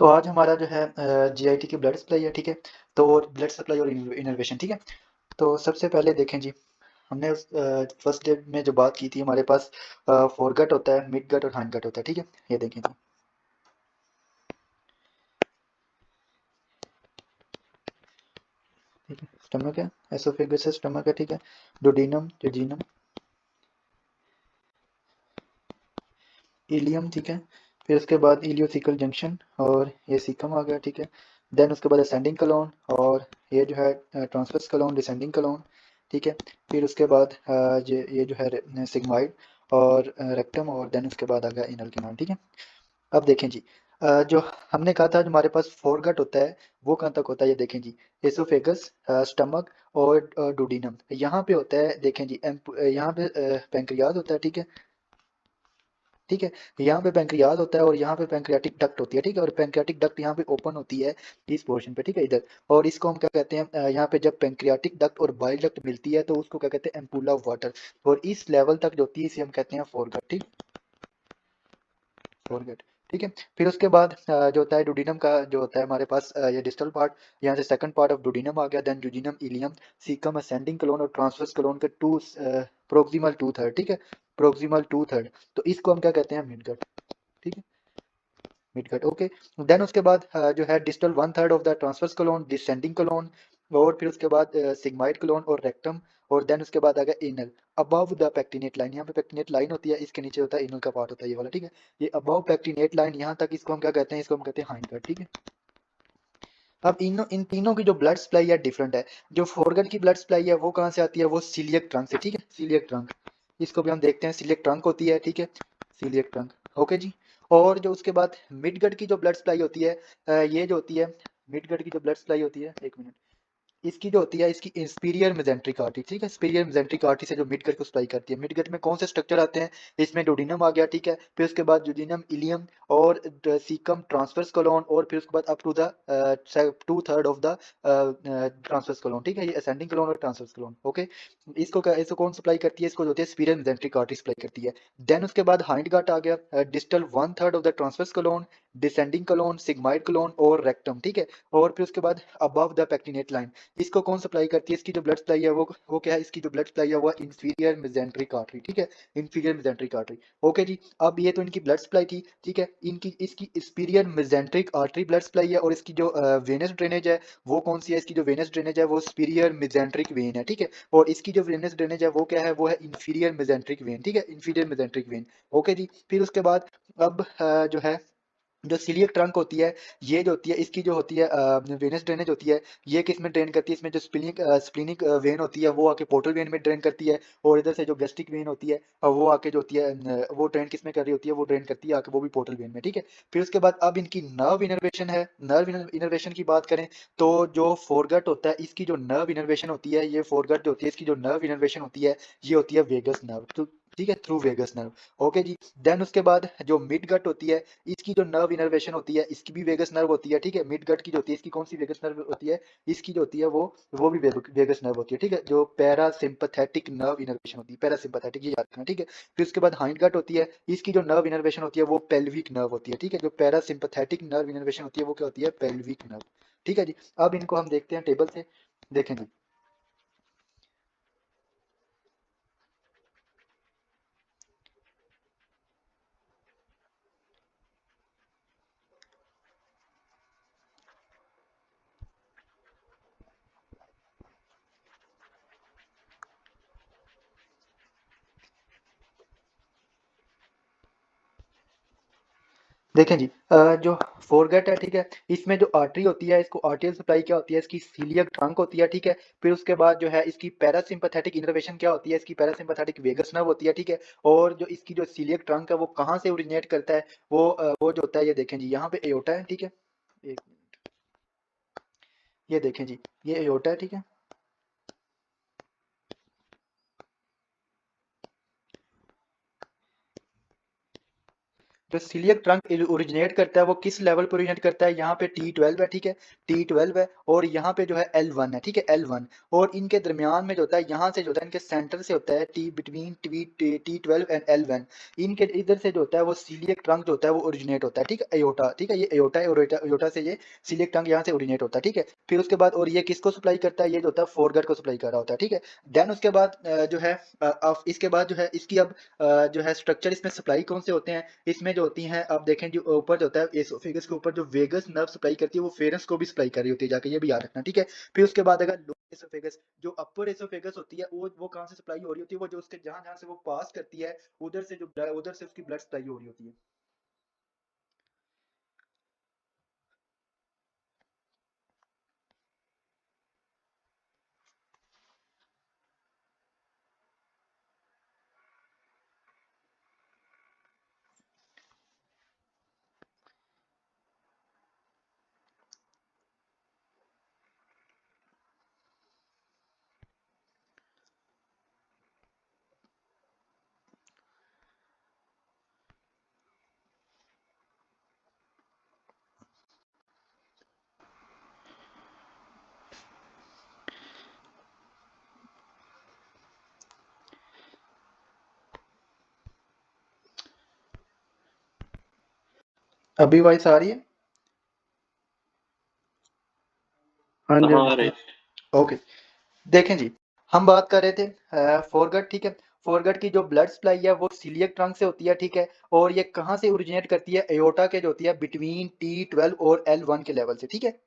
तो आज हमारा जो है जीआईटी की ब्लड सप्लाई है, ठीक है। तो ब्लड सप्लाई और इनर्वेशन, ठीक है। तो सबसे पहले देखें जी, हमने फर्स्ट डे में जो बात की थी, हमारे पास फोरगट होता है, मिड गट और हाइंड गट होता है, ठीक है। ये देखें जी, ठीक है। स्टमक है, एसोफेगस है, स्टमक है, ठीक है। डोडिनम, जेजिनम, इलियम, ठीक है। फिर उसके बाद इलियोसिकल जंक्शन और ये सीकम आ गया, ठीक है। देन उसके बाद असेंडिंग कलोन और ये जो है ट्रांसवर्स कलोन, डिसेंडिंग कलोन, ठीक है। फिर उसके बाद ये जो है सिग्माइड और रेक्टम, और देन उसके बाद आ गया इनल कैनाल, ठीक है। अब देखें जी, जो हमने कहा था जो हमारे पास फोरगट होता है वो कहाँ तक होता है, ये देखें जी। एसोफेगस, स्टमक और डोडिनम यहाँ पे होता है, देखें जी। यहाँ पे पेंक्रियाज होता है, ठीक है। ठीक है, यहाँ पे पेंक्रियाज होता है और यहाँ पे पेंक्रियाटिक डक्ट होती है, ठीक है। और पेंक्रियाटिक डक्ट यहाँ पे ओपन होती है इस पोर्शन पे, ठीक है, इधर। और इसको हम क्या कहते हैं, यहाँ पे जब पेंक्रियाटिक डक्ट और बाइल डक्ट मिलती है तो उसको क्या कहते हैं, एम्पुला ऑफ वाटर। और इस लेवल तक जो होती है इसे हम कहते हैं फोरगट, ठीक। फोरगेट, ठीक है। फिर उसके बाद जो होता है डुडीनम का, जो होता है हमारे पास ये डिस्टल पार्ट, यहाँ से सेकंड पार्ट ऑफ डुडीनम आ गया। Then jejunum, ileum, caecum, ascending colon और ट्रांसवर्स कलोन के टू प्रोक्सिमल टू थर्ड, ठीक है। प्रोक्सिमल टू थर्ड, तो इसको हम क्या कहते हैं, मिडगट, ठीक है। Midgut, okay. देन उसके बाद जो है distal one third of the transverse clone, descending clone, और फिर उसके बाद सिग्माइड कलोन और रेक्टम। और देन उसके बाद आ गया anal, above the pectinate line. यहाँ पे पेक्टिनेट लाइन होती है, इसके नीचे होता है एनल का पार्ट होता है ये वाला, ठीक है। ये अबव पेक्टिनेट लाइन यहाँ तक, इसको हम क्या कहते हैं, इसको हम कहते हैं हाइंड, ठीक है। अब इन तीनों की जो ब्लड सप्लाई है डिफरेंट है। जो फोरगट की ब्लड सप्लाई है वो कहाँ से आती है, वो सीलियक ट्रंक से, ठीक है। सीलियक ट्रंक, इसको भी हम देखते हैं, सीलियक ट्रंक होती है, ठीक है। सीलियक ट्रंक, ओके जी। और जो उसके बाद मिडगट की जो ब्लड सप्लाई होती है, ये जो होती है मिडगट की जो ब्लड सप्लाई होती है, एक मिनट, इसकी जो होती है, इसकी इंफीरियर मेजेंट्रिक आर्टरी, ठीक है। सुपीरियर मेजेंट्रिक आर्टरी से जो मिडगट को सप्लाई करती है। मिडगट में कौन से स्ट्रक्चर आते हैं, इसमें डोडिनम आ गया, ठीक है। फिर उसके बाद जुडिनम, इलियम और सीकम, ट्रांसवर्स कोलोन, और फिर उसके बाद up to the two third of the transverse colon, ठीक है। ये असेंडिंग कोलोन और ट्रांसवर्स कोलोन, ओके। इसको कौन सप्लाई करती है, इसको जो होती है सुपीरियर मेजेंट्रिक आर्टरी सप्लाई करती है। देन उसके बाद हाइंड गट आ गया, distal one third of the transverse colon, descending colon, sigmoid colon और रेक्टम, ठीक है। और फिर उसके बाद अबव द पेक्टिनेट लाइन, इसको कौन सप्लाई करती है, इसकी जो ब्लड सप्लाई है वो क्या है, इसकी जो ब्लड सप्लाई है वो इंफीरियर मेजेंट्रिक आर्टरी, ठीक है। इंफीरियर मेजेंट्रिक आर्टरी, ओके जी। अब ये तो इनकी ब्लड सप्लाई थी, ठीक है। इनकी इसकी superior mesenteric artery blood supply है, और इसकी जो वेनस ड्रेनेज है वो कौन सी है, इसकी जो वेनस ड्रेनेज है वो सुपीरियर मेजेंट्रिक वेन है, ठीक है। और इसकी जो वेनस ड्रेनेज है वो क्या है, वो है इंफीरियर मेजेंट्रिक वेन, ठीक है। इंफीरियर मेजेंट्रिक वेन, ओके जी। फिर उसके बाद अब जो है, जो सीलियक ट्रंक होती है, ये जो होती है, इसकी जो होती है वेनस ड्रेनेज होती है, ये किस में ड्रेन करती है, इसमें जो स्प्लिनिक वेन होती है वो आके पोर्टल वेन में ड्रेन करती है। और इधर से जो गैस्ट्रिक वेन होती है, वो आके जो होती है वो ड्रेन किस में कर रही होती है, वो ड्रेन करती है आके वो भी पोर्टल वेन में, ठीक है। फिर उसके बाद अब इनकी नर्व इनर्वेशन है। नर्व इनर्वेशन की बात करें तो जो फोरगट होता है, इसकी जो नर्व इनर्वेशन होती है, ये फोरगट जो होती है इसकी जो नर्व इनर्वेशन होती है, ये होती है वेगस नर्व, तो ठीक है, थ्रू वेगस नर्व, ओके जी। देन उसके बाद जो मिड गट होती है, इसकी जो नर्व इनर्वेशन होती है, इसकी भी वेगस नर्व होती है, ठीक है। मिड गट की जो होती है, इसकी कौन सी वेगस नर्व होती है, इसकी जो होती है वो भी वेगस नर्व होती है, ठीक है। जो पैरासिम्पथेटिक नर्व इनर्वेशन होती है, पैरासिम्पथेटिक, ये याद रखना, ठीक है। फिर उसके बाद हाइंड गट होती है, इसकी जो नर्व इनर्वेशन होती है वो पेल्विक नर्व होती है, ठीक है। जो पैरासिम्पथेटिक नर्व इनर्वेशन होती है वो क्या होती है, पेल्विक नर्व, ठीक है जी। अब इनको हम देखते हैं टेबल से, देखें जी। देखें जी, जो फोरगेट है, ठीक है, इसमें जो आर्टरी होती है, इसको आर्टियल सप्लाई क्या होती है, इसकी सीलियक ट्रंक होती है, ठीक है। फिर उसके बाद जो है इसकी पैरासिम्पथेटिक इनर्वेशन क्या होती है, इसकी पैरासिम्पथेटिक वेगस नर्व होती है, ठीक है। और जो इसकी जो सीलियक ट्रंक है वो कहाँ से ओरिजिनेट करता है, वो जो होता है, ये देखें जी, यहाँ पे एयोटा है, ठीक है। एक मिनट, ये देखें जी, ये एयोटा है, ठीक है। जो सीलियक ट्रंक ओरिजिनेट करता है वो किस लेवल पर ओरिजिनेट करता है, यहाँ पे T12 है, ठीक है, T12 है, और यहाँ पे जो है L1 है, ठीक है, L1, और इनके दरमियान में जो होता है, यहाँ से जो होता है इनके सेंटर से होता है T between T12 and L1, इनके इधर से जो होता है वो सीलियक ट्रंक जो होता है वो ओरिजिनेट होता है, ठीक है, एयोटा, ठीक है, ये एयोटा है, एयोटा से ये सीलियक ट्रंक यहाँ से ओरिजिनेट होता है, ठीक है। फिर उसके बाद, और ये किसको सप्लाई करता है, ये जो होता है फोरगट को सप्लाई कर रहा होता है, ठीक है। देन उसके बाद जो है इसके बाद जो है इसकी अब जो है स्ट्रक्चर, इसमें सप्लाई कौन से होते हैं, इसमें जो होती हैं आप देखें, जो ऊपर जो होता है एसोफेगस के ऊपर जो वेगस नर्व सप्लाई करती है वो फेरस को भी सप्लाई कर रही होती है जाके, ये भी याद रखना, ठीक है। फिर उसके बाद अगर लोअर एसोफेगस, जो अपर एसोफेगस होती है वो कहाँ से सप्लाई हो रही होती है, वो जो उसके जहां जहां से वो पास करती है उधर से जो उधर से उसकी ब्लड सप्लाई हो रही होती है। अभी वॉइस आ रही है? हाँ जी, हाँ जी। ओके, देखें जी, हम बात कर रहे थे फोरगट, ठीक है। फोरगट की जो ब्लड सप्लाई है वो सीलियक ट्रंक से होती है, ठीक है, और ये कहाँ से ओरिजिनेट करती है, एयोटा के जो होती है बिटवीन T12 और L1 के लेवल से, ठीक है।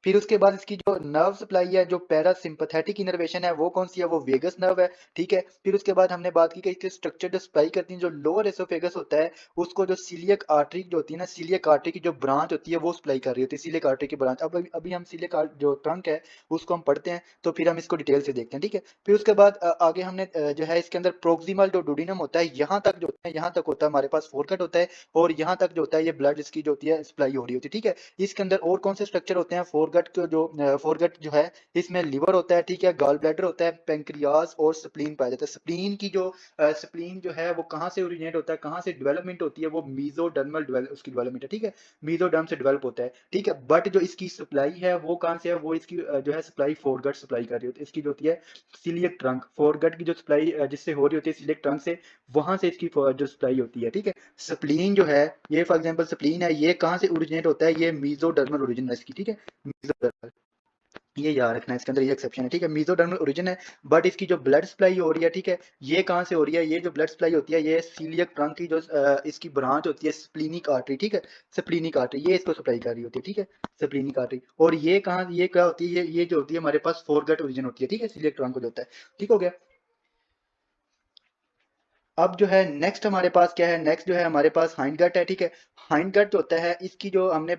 फिर उसके बाद इसकी जो नर्व सप्लाई है, जो पैरासिम्पैथेटिक इनर्वेशन है, वो कौन सी है, वो वेगस नर्व है, ठीक है। फिर उसके बाद हमने बात की कि इसके स्ट्रक्चर जो सप्लाई करती है, जो लोअर एसोफेगस होता है उसको जो सीलियक आर्टरी जो होती है ना, सीलियक आर्टरी की जो ब्रांच होती है वो सप्लाई कर रही होती है, सीलियक आर्टरी की ब्रांच। अब अभी हम सीलियक जो ट्रंक है उसको हम पढ़ते हैं, तो फिर हम इसको डिटेल से देखते हैं, ठीक है। फिर उसके बाद आगे हमने जो है इसके अंदर प्रोक्सिमल जो डुडिनम होता है, यहाँ तक जो होता है, यहाँ तक होता है हमारे पास फोरकट होता है, और यहाँ तक जो होता है ये ब्लड इसकी जो होती है सप्लाई हो रही होती है, ठीक है। इसके अंदर और कौन से स्ट्रक्चर होते हैं, फोरगट को जो फोरगट जो है इसमें लिवर होता है, ठीक है, गॉल ब्लैडर होता है, पेंक्रियाज और स्प्लीन पाया जाता है। स्प्लीन की जो स्प्लीन जो है वो कहाँ से ओरिजिनेट होता है, कहाँ से डेवलपमेंट होती है, वो मीजोडर्मल उसकी डेवलपमेंट है, ठीक है, मीजोडर्म से डेवलप होता है, ठीक है। बट जो इसकी सप्लाई है वो कहाँ से है, वो इसकी जो है सप्लाई फोरगट सप्लाई कर रही होती है, इसकी जो होती है सीलियक ट्रंक, फोरगट की जो सप्लाई जिससे हो रही होती है सीलियक ट्रंक से, वहां से इसकी जो सप्लाई होती है, ठीक है। स्प्लीन जो है, ये फॉर एग्जांपल स्प्लीन है, ये कहाँ से ओरिजिनेट होता है, ये मीजोडर्मल ओरिजिन है इसकी, ठीक है, मीजोडर्मल, ये याद रखना है, इसके अंदर ये एक्सेप्शन है, ठीक है, मीजोडर्मल ओरिजिन है। बट इसकी जो ब्लड सप्लाई हो रही है, ठीक है, ये कहाँ से हो रही है, ये जो ब्लड सप्लाई होती है ये सीलियक ट्रंक की जो इसकी ब्रांच होती है स्प्लीनिक आर्टरी, ठीक है, स्प्लीनिक आर्टरी, ये इसको सप्लाई कर रही होती है, ठीक है, स्प्लीनिक आर्टरी। और ये कहाँ, ये क्या होती है, ये जो होती है हमारे पास फोरगट ओरिजिन होती है, ठीक है, सीलियक ट्रंक को जो होता है, ठीक हो गया। अब जो है नेक्स्ट हमारे पास क्या है, नेक्स्ट जो है हमारे पास हाइंड गट है, ठीक है। हाइंड गट जो होता है इसकी जो हमने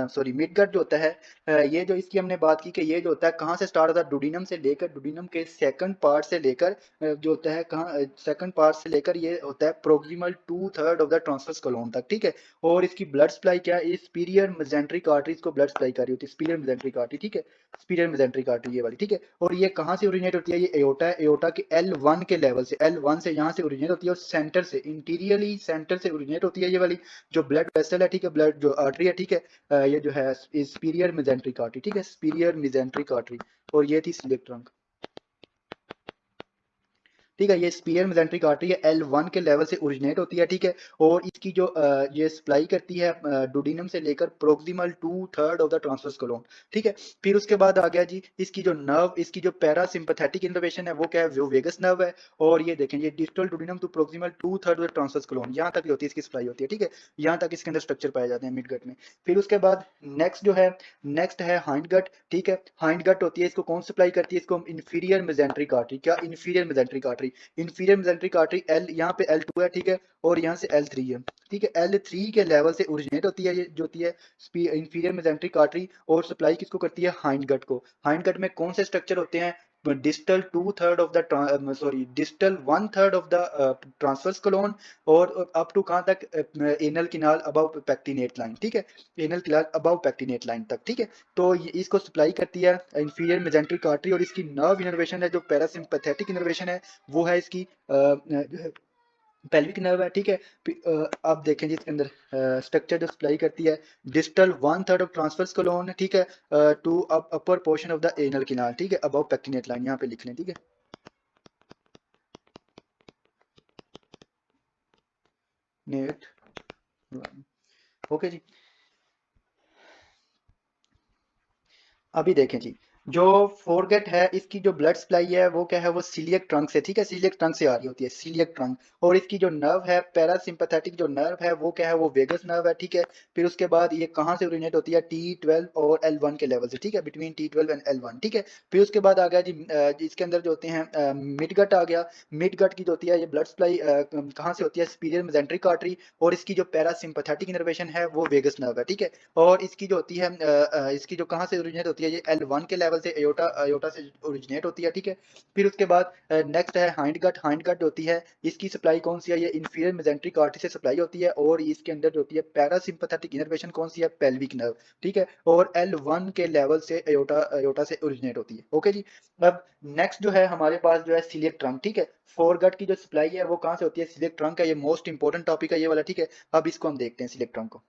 सॉरी मिड गट जो होता है, ये जो इसकी हमने बात की कि ये जो होता है कहाँ से स्टार्ट होता है, डुडीनम से लेकर, डुडीनम के सेकंड पार्ट से लेकर जो होता है कहाँ, सेकंड पार्ट से लेकर ये होता है proximal 2/3 of the transverse colon तक, ठीक है। और इसकी ब्लड सप्लाई क्या है, स्पीरियर मेजेंट्रिक आर्टरी इसको ब्लड सप्लाई कर रही होती है, स्पीरियर मेजेंट्रिक आर्टरी, ठीक है, स्पीरियर मेजेंट्रिक आर्टरी ये वाली, ठीक है। और ये कहाँ से ओरिजिनेट होती है, ये एयोटा है, एयोटा के L1 के लेवल से, L1 से यहाँ से ओरिजिनेट होती है, और सेंटर से, इंटीरियरली सेंटर से ओरिजिनेट होती है ये वाली जो ब्लड वेसल है, ठीक है, ब्लड जो आर्टरी है, ठीक है, ये जो है स्पीरियर मेजेंट्रिक आर्टरी, ठीक है, स्पीरियर मेजेंट्रिक आर्टरी, और ये थी सिलेक्ट ट्रंक, ठीक है। ये स्पीयर मेजेंट्रिक आर्टरी है, L1 के लेवल से ओरिजिनेट होती है, ठीक है। और इसकी जो ये सप्लाई करती है डुडीनम से लेकर proximal 2/3 of the transverse colon, ठीक है। फिर उसके बाद आ गया जी इसकी जो नर्व, इसकी जो पैरासिम्पैथेटिक इनर्वेशन है वो क्या है, वो वेगस नर्व है। और ये देखें, ये distal duodenum to proximal 2/3 of the transverse colon, यहाँ तक होती है, इसकी सप्लाई होती है, ठीक है, यहाँ तक इसके अंदर स्ट्रक्चर पाए जाते हैं मिडगट में। फिर उसके बाद नेक्स्ट जो है, नेक्स्ट है हाइंड गट, ठीक है। हाइंड गट होती है, इसको कौन सप्लाई करती है, इसको इंफीरियर मेजेंट्रिक आर्टरी, क्या inferior mesenteric artery, inferior mesenteric artery L, यहाँ पे L2 है, ठीक है, और यहाँ से L3 है, ठीक है, L3 के लेवल से ओरिजिनेट होती है ये जो होती है इंफीरियर मेजेंट्रिक आर्टरी, और सप्लाई किसको करती है, हाइंड गट को। हाइंड गट में कौन से स्ट्रक्चर होते हैं, distal 2/3 of the sorry distal 1/3 of the transverse colon, और अप टू कहाँ तक, anal canal above pectinate line, ठीक है, anal canal above pectinate line तक, ठीक है। तो इसको सप्लाई करती है इंफीरियर मेजेंट्रिक आर्टरी, और इसकी नर्व इनर्वेशन है जो पैरासिम्पैथेटिक इनर्वेशन है वो है इसकी पेल्विक नर्व है, ठीक है। आप देखें जी इसके अंदर स्ट्रक्चर जो सप्लाई करती है, डिस्टल 1/3 ऑफ ट्रांसवर्स कोलोन, ठीक है, to upper portion of the anal canal, ठीक है, अबव पेक्टिनेट लाइन, यहाँ पे लिख लें, ठीक है। नेट, ओके जी। अभी देखें जी, जो फोरगेट है इसकी जो ब्लड सप्लाई है वो क्या है, वो सीलियक ट्रंक से, ठीक है, सीलियक ट्रंक से आ रही होती है, सीलियक ट्रंक। और इसकी जो नर्व है पैरासिम्पैथेटिक जो नर्व है वो क्या है, वो वेगस नर्व है, ठीक है। फिर उसके बाद ये कहाँ से ओरिजिनेट होती है, T12 और L1 के लेवल से, ठीक है, बिटवीन T12 एंड L1, ठीक है। फिर उसके बाद आ गया जी इसके अंदर जो होते हैं मिडगट आ गया। मिडगट की जो होती है ये ब्लड सप्लाई कहाँ से होती है, सुपीरियर मेसेंट्रिक आर्टरी। और इसकी जो पैरासिम्पैथेटिक इनर्वेशन है वो वेगस नर्व है, ठीक है। और इसकी जो होती है इसकी जो कहाँ से ओरिजिनेट होती है, ये L1 के लेवल से एयोटा एयोटा से ओरिजिनेट होती है, ठीक है। फिर उसके बाद नेक्स्ट है हाइंड गट। हाइंड गट होती है, इसकी सप्लाई कौन सी है, ये इंफीरियर मेसेंट्रिक आर्टरी से सप्लाई होती है। और इसके अंदर जो होती है पैरासिम्पैथेटिक इनर्वेशन कौन सी है, पेल्विक नर्व, ठीक है। और L1 के लेवल से एयोटा एयोटा से ओरिजिनेट होती है, ओके जी। अब नेक्स्ट जो है हमारे पास जो है सीलियक ट्रंक, ठीक है। फोरगट की जो सप्लाई है वो कहाँ से होती है, सीलियक ट्रंक है, ये मोस्ट इंपॉर्टेंट टॉपिक है ये वाला, ठीक है। अब इसको हम देखते हैं सीलियक ट्रंक को,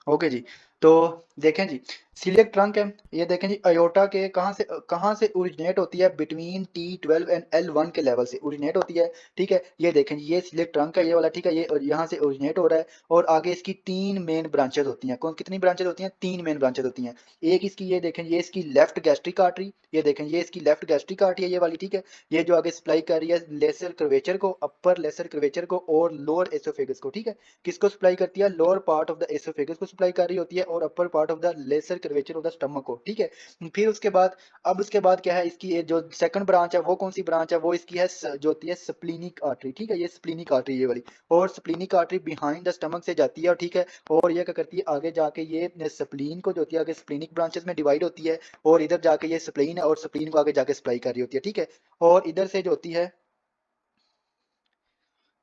ओके जी। तो देखें जी, सीलियक ट्रंक है, ये देखें जी अयोटा के कहाँ से ओरिजिनेट होती है, बिटवीन T12 एंड L1 के लेवल से ओरिजिनेट होती है, ठीक है। ये देखें जी, ये सीलियक ट्रंक है ये वाला, ठीक है, ये यहाँ से ओरिजिनेट हो रहा है। और आगे इसकी तीन मेन ब्रांचेस होती हैं, कौन कितनी ब्रांचेस होती हैं, तीन मेन ब्रांचेस होती हैं। एक इसकी ये देखें, ये इसकी लेफ्ट गैस्ट्रिक आर्टरी, ये देखें ये इसकी लेफ्ट गैस्ट्रिक आर्टरी है ये वाली, ठीक है। ये जो आगे सप्लाई कर रही है लेसर कर्वेचर को, अपर लेसर कर्वेचर को और लोअर एसोफेगस को, ठीक है। किसको सप्लाई करती है, lower part of the oesophagus को सप्लाई कर रही होती है और upper part of the lesser curvature of the stomach को, ठीक है। फिर उसके बाद अब उसके बाद क्या है, इसकी ये जो सेकंड ब्रांच है वो कौन सी ब्रांच है, वो इसकी है जो होती है स्प्लीनिक आर्टरी, ठीक है, ये स्प्लीनिक आर्टरी ये वाली। और splenic artery behind the stomach से जाती है, ठीक है। और ये क्या करती है, आगे जाके ये स्प्लीन को जो होती है आगे स्प्लीनिक ब्रांचेस में डिवाइड होती है। और इधर जाके ये स्प्लीन है और स्प्लीन को आगे जाके सप्लाई कर रही होती है, ठीक है। और इधर से जो होती है,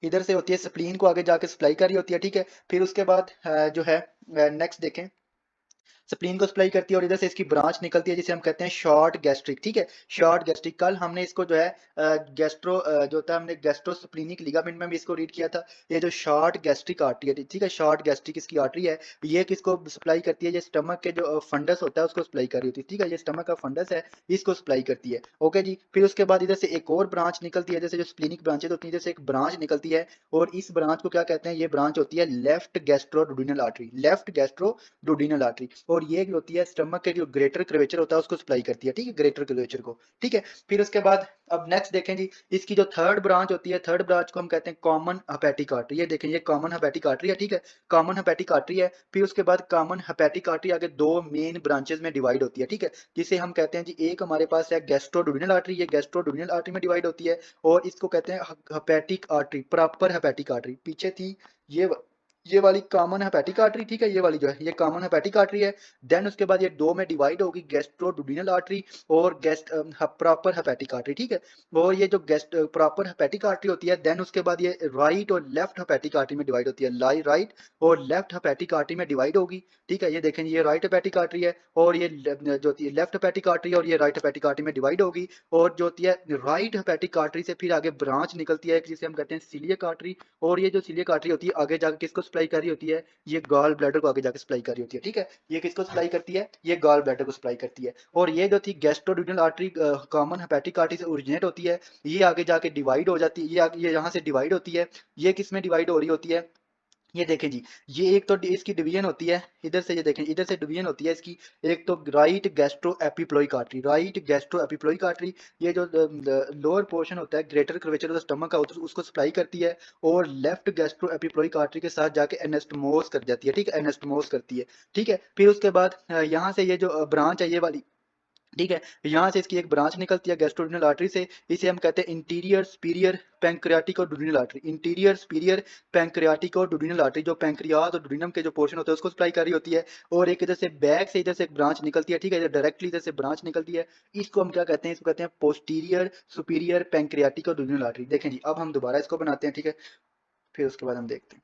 इधर से होती है स्प्लीन को आगे जाके सप्लाई कर रही होती है, ठीक है। फिर उसके बाद जो है नेक्स्ट देखें, स्प्लीन को सप्लाई करती है और इधर से इसकी ब्रांच निकलती है जिसे हम कहते हैं शॉर्ट गैस्ट्रिक, ठीक है। शॉर्ट गैस्ट्रिक, कल हमने इसको जो है गैस्ट्रो जो होता है हमने गैस्ट्रोस्प्लीनिक लिगामेंट में भी इसको रीड किया था। ये जो शॉर्ट गैस्ट्रिक आर्टरी है, ठीक है, शॉर्ट गैस्ट्रिक इसकी आर्टरी है, ये किसको सप्लाई करती है, ये स्टमक के जो फंडस होता है उसको सप्लाई कर रही होती है, ठीक है, ये स्टमक का फंडस है इसको सप्लाई करती है, ओके जी। फिर उसके बाद इधर से एक और ब्रांच निकलती है, जैसे जो स्प्लीनिक ब्रांचेज होती है जैसे एक ब्रांच निकलती है। और इस ब्रांच को क्या कहते हैं, ये ब्रांच होती है लेफ्ट गैस्ट्रोडुडिनल आर्टरी, लेफ्ट गैस्ट्रोडुडिनल आर्टरी। और ये जो होती है स्टमक के जो ग्रेटर कर्वेचर होता है उसको सप्लाई करती है, ठीक है, ग्रेटर कर्वेचर को, ठीक है। फिर उसके बाद अब नेक्स्ट देखें जी, इसकी जो थर्ड ब्रांच होती है, थर्ड ब्रांच को हम कहते हैं कॉमन हेपेटिक आर्टरी, ये देखें ये कॉमन हेपेटिक आर्टरी है, ठीक है, कॉमन हेपेटिक आर्टरी है। फिर उसके बाद कॉमन हेपेटिक आर्टरी आगे दो मेन ब्रांचेस में डिवाइड होती है, ठीक है, जिसे हम कहते हैं जी, एक हमारे पास है गैस्ट्रोडुडिनल आर्टरी, ये गैस्ट्रोडुडिनल आर्टरी में डिवाइड होती है। और इसको कहते हैं hepatic artery, proper hepatic artery, पीछे थी ये ये वाली कॉमन हेपेटिक आर्टरी, ठीक है, ये वाली जो है ये कॉमन हेपेटिक आर्टरी है। देन उसके बाद ये दो में डिवाइड होगी, गैस्ट्रोडुडिनल आर्टरी और प्रॉपर हेपेटिक आर्टरी, ठीक है। और ये जो गेस्ट प्रॉपर हेपेटिक आर्टरी होती है, देन उसके बाद ये राइट और लेफ्ट हेपेटिक आर्टरी में डिवाइड होती है, राइट और लेफ्ट हेपेटिक आर्टरी में डिवाइड होगी, ठीक है। ये देखें ये राइट हेपेटिक आर्टरी है और ये जो होती है लेफ्ट हेपेटिक आर्टरी है और ये राइट हेपेटिक आर्टरी में डिवाइड होगी। और जो होती है राइट हेपेटिक आर्टरी से फिर आगे ब्रांच निकलती है जिसे हम कहते हैं सीलियक आर्टरी। और ये जो सीलियक आर्टरी होती है आगे जाके किसको सप्लाई कर रही होती है, ये गॉल ब्लैडर को आगे जाके सप्लाई कर रही होती है, ठीक है। ये किसको सप्लाई करती है, ये गॉल ब्लैडर को सप्लाई करती है। और ये जो थी गैस्ट्रोड्यूडनल आर्टरी कॉमन हेपेटिक आर्टरी से ओरिजिनेट होती है, ये आगे जाके डिवाइड हो जाती है, ये यहाँ से डिवाइड होती है। ये किस में डिवाइड हो रही होती है, ये देखें जी, ये एक तो इसकी डिवीजन होती है इधर से, ये देखें इधर से डिवीजन होती है इसकी। एक तो right gastro epiploic artery, right gastro epiploic artery, ये जो लोअर पोर्शन होता है greater curvature of the stomach का उसको सप्लाई करती है। और लेफ्ट गैस्ट्रो एपिप्लोइक आर्टरी के साथ जाके एनेस्टमोस कर जाती है, ठीक है, एनेस्टमोस करती है, ठीक है। फिर उसके बाद यहाँ से ये जो ब्रांच है ये वाली, ठीक है, यहाँ से इसकी एक ब्रांच निकलती है गैस्ट्रोड्यूनल आर्टरी से, इसे हम कहते हैं इंटीरियर सुपीरियर पैंक्रियाटिक और डुडिनल आर्टरी, इंटीरियर सुपीरियर पैंक्रियाटिक और डुडिनल आर्टरी, जो पैंक्रियाज और डुडिनम के जो पोर्शन होते हैं उसको सप्लाई कर रही होती है। और एक इधर से बैक से इधर से एक ब्रांच निकलती है, ठीक है, इधर डायरेक्टली इधर से ब्रांच निकलती है। इसको हम क्या कहते हैं, इसको कहते हैं पोस्टीरियर सुपीरियर पैंक्रियाटिक और डुडिनल आर्टरी। देखें जी, अब हम दोबारा इसको बनाते हैं, ठीक है, फिर उसके बाद हम देखते हैं।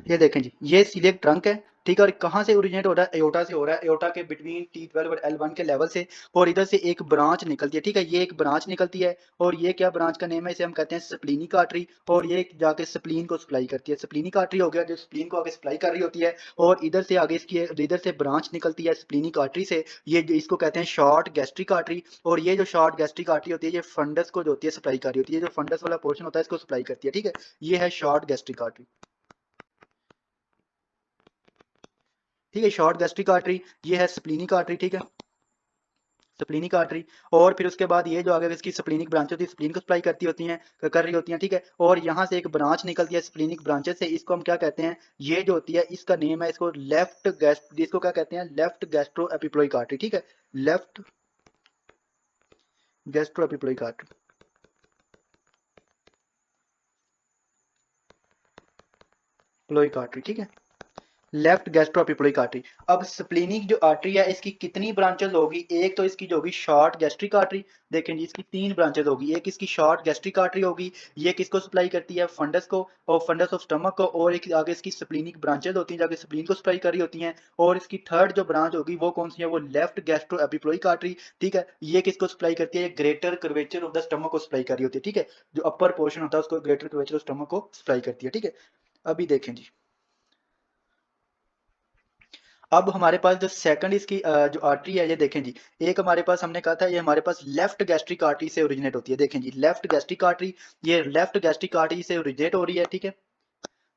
ये देखें जी, ये सीलिएक ट्रंक है, ठीक है, और कहाँ से ओरिजिनेट हो रहा है, एओर्टा से हो रहा है, एओर्टा के बिटवीन T12 और L1 के लेवल से, और इधर से एक ब्रांच निकलती है, ठीक है, ये एक ब्रांच निकलती है, और ये क्या ब्रांच का नेम है, इसे हम कहते हैं स्प्लीनिक आर्टरी, और ये जाके स्प्लीन को सप्लाई करती है, स्प्लीनिक आर्टरी हो गया जो स्प्लीन को आगे सप्लाई कर रही होती है, और इधर से आगे इसकी इधर से ब्रांच निकलती है स्प्लीनिक आर्टरी से, ये इसको कहते हैं शॉर्ट गैस्ट्रिक आर्टरी, और ये जो शॉर्ट गैस्ट्रिक आर्टरी होती है ये फंडस को जो होती है सप्लाई कर रही होती है, जो फंडस वाला पोर्शन होता है इसको सप्लाई करती है, ठीक है, ये है शॉर्ट गैस्ट्रिक आर्टरी, ठीक है, शॉर्ट गैस्ट्रिक आर्टरी, ये है स्प्लीनिक आर्टरी, ठीक है, स्प्लीनिक आर्टरी, और फिर उसके बाद ये जो आगे इसकी स्प्लीनिक ब्रांच होती है स्प्लीन को सप्लाई करती होती हैं, कर रही होती हैं, ठीक है, और यहाँ से एक ब्रांच निकलती है स्प्लीनिक ब्रांचेस से, इसको हम क्या कहते हैं, ये जो होती है इसका नेम है, इसको लेफ्ट गैस्ट, इसको क्या कहते हैं, लेफ्ट गैस्ट्रो एपिप्लोइक आर्टरी, ठीक है, लेफ्ट गैस्ट्रो एपिप्लोइक आर्टरी, प्लोइक आर्टरी, ठीक है, लेफ्ट गैस्ट्रोएपिप्लोइक आर्टरी। अब स्प्लीनिक जो आर्टरी है इसकी कितनी ब्रांचेस होगी, एक तो इसकी जो होगी शॉर्ट गैस्ट्रिक आर्टरी, देखें जी इसकी तीन ब्रांचेस होगी, एक इसकी शॉर्ट गैस्ट्रिक आर्टरी होगी, ये किसको सप्लाई करती है, फंडस को, और फंडस ऑफ स्टमक को, और एक आगे इसकी स्प्लीनिक ब्रांचेस होती हैं जाके स्प्लीन को सप्लाई कर रही होती हैं, और इसकी थर्ड जो ब्रांच होगी वो कौन सी है, वो लेफ्ट गैस्ट्रोएपिप्लोइक आर्टरी, ठीक है, ये किसको सप्लाई करती है, greater curvature of the stomach को सप्लाई कर रही होती है, ठीक है, जो अपर पोर्शन होता है उसको ग्रेटर कर्वेचर ऑफ स्टमक को सप्लाई करती है, ठीक है। अभी देखें जी, अब हमारे पास जो सेकंड इसकी जो आर्टरी है ये देखें जी, एक हमारे पास हमने कहा था ये हमारे पास लेफ्ट गैस्ट्रिक आर्टरी से ओरिजिनेट होती है, देखें जी लेफ्ट गैस्ट्रिक आर्टरी, ये लेफ्ट गैस्ट्रिक आर्टरी से ओरिजिनेट हो रही है, ठीक है,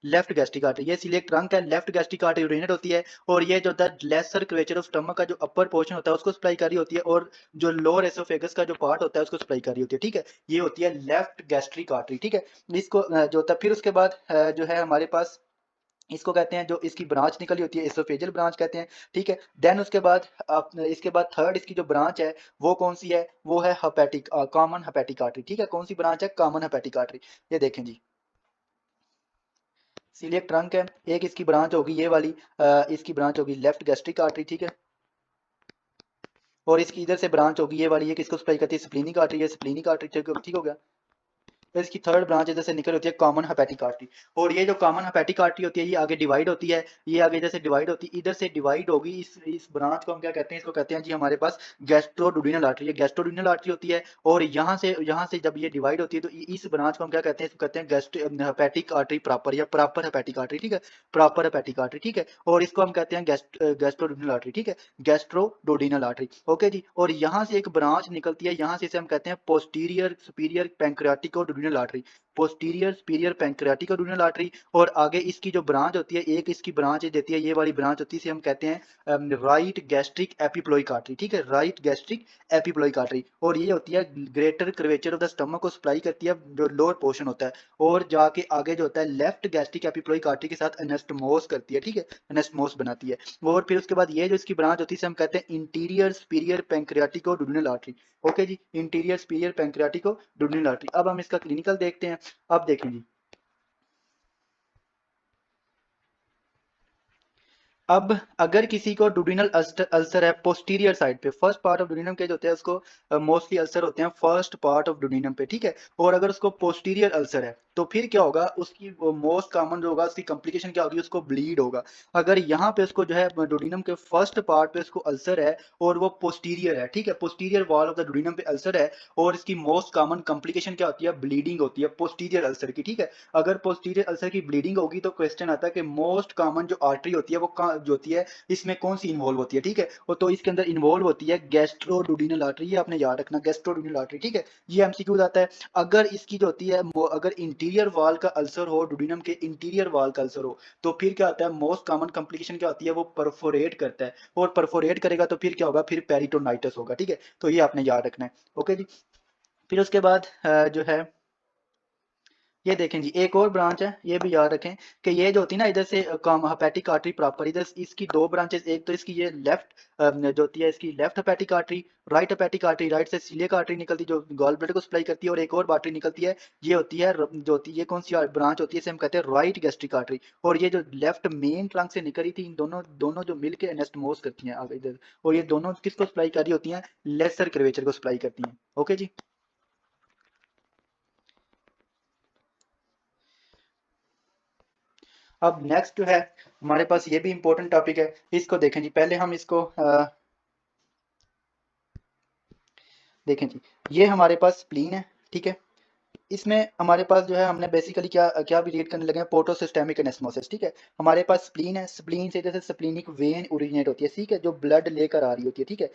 लेफ्ट गैस्ट्रिक आर्टरी, ये सीलिएक ट्रंक है, लेफ्ट गैस्ट्रिक आर्टरी ओरिजिनेट होती है, और ये जो होता है लेसर कर्वेचर ऑफ स्टमक का जो अपर पोर्शन होता है उसको सप्लाई कर रही होती है, और जो लोअर एसोफेगस का जो पार्ट होता है उसको सप्लाई कर रही होती है, ठीक है, ये होती है लेफ्ट गैस्ट्रिक आर्टरी, ठीक है, इसको जो होता है, फिर उसके बाद जो है हमारे पास इसको कहते हैं, जो इसकी ब्रांच निकली होती है एसोफेजियल ब्रांच कहते हैं, ठीक है, देन उसके बाद इसके बाद थर्ड इसकी जो ब्रांच है वो कौन सी है, वो है हेपेटिक कॉमन हेपेटिक आर्टरी, ठीक है, कौन सी ब्रांच है, कॉमन हेपेटिक आर्टरी, ये देखें जी, सीलिएक ट्रंक है, एक इसकी ब्रांच होगी ये वाली, इसकी ब्रांच होगी लेफ्ट गैस्ट्रिक आर्टरी, ठीक है, और इसकी इधर से ब्रांच होगी ये वाली, ये किसको सप्लाई करती है, स्प्लीनिक आर्टरी, ये स्प्लीनिक आर्टरी, ठीक हो गया, तो इसकी थर्ड ब्रांच इधर से निकल होती है कॉमन हेपेटिक आर्टरी, और ये जो कॉमन हेपेटिक आर्टरी होती है ये आगे डिवाइड होती है, ये आगे इधर से डिवाइड होती है, इधर से डिवाइड होगी, इस ब्रांच को हम क्या कहते हैं, इसको कहते हैं जी हमारे पास गैस्ट्रोडुडिनल आर्टरी, ये गैस्ट्रोडुडिनल आर्टरी होती है, और यहाँ से जब ये डिवाइड होती है तो इस ब्रांच को हम क्या कहते हैं, इसको कहते हैं गैस्ट्रो हेपेटिक आर्टरी प्रॉपर, या प्रॉपर हेपेटिक आर्टरी, ठीक है, प्रॉपर हेपेटिक आर्टरी, ठीक है, और इसको हम कहते हैं गैस्ट्रोडुडिनल आर्टरी, ठीक है, गैस्ट्रोडोडिनल आर्टरी, ओके जी, और यहाँ से एक ब्रांच निकलती है, यहाँ से इसे हम कहते हैं पोस्टीरियर सुपीरियर पैंक्रियाटिक और डुडिनल आर्टरी, पोस्टीरियर सुपीरियर पैंक्रियाटिक और डुडिनल आर्टरी, और आगे इसकी जो ब्रांच होती है, एक इसकी ब्रांच देती है ये वाली ब्रांच होती है, इसे हम कहते हैं राइट गैस्ट्रिक एपिप्लोइक आर्टरी, ठीक है, राइट गैस्ट्रिक एपिप्लोइक आर्टरी, और ये होती है greater curvature of the stomach को सप्लाई करती है, जो लोअर पोर्शन होता है, और जाके आगे जो होता है लेफ्ट गैस्ट्रिक एपिप्लोइक आर्टरी के साथ एनास्टोमोस करती है, ठीक है, एनास्टोमोस बनाती है, और फिर उसके बाद ये जो इसकी ब्रांच होती है इसे हम कहते हैं इंटीरियर सुपीरियर पैंक्रियाटिक और डुडिनल आर्टरी, ओके जी, इंटीरियर सुपीरियर पैंक्रियाटिक और डुडिनल आर्टरी। अब हम इसका क्लिनिकल देखते हैं, अब देखें जी, अब अगर किसी को डुडिनल अल्सर है पोस्टीरियर साइड पे, फर्स्ट पार्ट ऑफ डुडिनम के जो होते हैं उसको मोस्टली अल्सर होते हैं फर्स्ट पार्ट ऑफ डुडिनम पे, ठीक है, और अगर उसको पोस्टीरियर अल्सर है तो फिर क्या होगा, उसकी मोस्ट कॉमन जो होगा उसकी कॉम्प्लिकेशन क्या होगी, उसको ब्लीड होगा, अगर यहाँ पे उसको जो है डुडिनम के फर्स्ट पार्ट पे उसको अल्सर है और वो पोस्टीरियर है, ठीक है, पोस्टीरियर वॉल ऑफ द डुडिनम पे अल्सर है, और इसकी मोस्ट कॉमन कॉम्प्लिकेशन क्या होती है, ब्लीडिंग होती है पोस्टीरियर अल्सर की, ठीक है, अगर पोस्टीरियर अल्सर की ब्लीडिंग होगी तो क्वेश्चन आता है कि मोस्ट कॉमन जो आर्टरी होती है वो जो होती है इसमें कौन सी इन्वॉल्व होती है, ठीक है, और तो इसके अंदर इन्वॉल्व होती है गैस्ट्रोडुडिनल आर्टरी, ये आपने याद रखना गैस्ट्रोडुडिनल आर्टरी, ठीक है, ये एमसीक्यू आता है, अगर इसकी जो होती है अगर इंटीरियर वॉल का अल्सर हो, डुडिनम के इंटीरियर वॉल का अल्सर हो, तो फिर क्या होता है, मोस्ट कॉमन कॉम्प्लिकेशन क्या होती है, वो परफोरेट करता है, और परफोरेट करेगा तो फिर क्या होगा, फिर पेरिटोनाइटिस होगा, ठीक है, तो ये आपने याद रखना है, ओके जी, फिर उसके बाद जो है ये देखें जी, एक और ब्रांच है, ये भी याद रखें कि ये जो होती है ना इधर से हेपेटिक आर्टरी प्रॉपर, इधर इसकी दो ब्रांचेस, एक तो इसकी ये लेफ्ट जो होती है इसकी left hepatic artery, right hepatic artery, right से सीलियक आर्टरी निकलती है जो गॉल ब्लैडर को सप्लाई करती है, और एक और आर्टरी निकलती है, ये होती है जो होती है, ये कौन सी ब्रांच होती है, इसे हम कहते हैं राइट गैस्ट्रिक आर्टरी, और ये जो लेफ्ट मेन ट्रंक से निकली थी, इन दोनों दोनों जो मिलकर एनास्टोमोस करती हैं आगे इधर, और ये दोनों किसको सप्लाई कर रही होती हैं, लेसर कर्वेचर को सप्लाई करती हैं, ओके जी। अब नेक्स्ट जो है हमारे पास ये भी इंपॉर्टेंट टॉपिक है, इसको देखें जी। पहले हम इसको देखें जी, ये हमारे पास स्प्लीन है, ठीक है। इसमें हमारे पास जो है हमने बेसिकली क्या क्या भी रीड करने लगे हैं, पोर्टोसिस्टेमिक एनास्मोसिस, ठीक है। हमारे पास स्प्लीन है, स्प्लीन से जैसे स्प्लीनिक वेन ओरिजिनेट होती है, ठीक है, जो ब्लड लेकर आ रही होती है, ठीक है।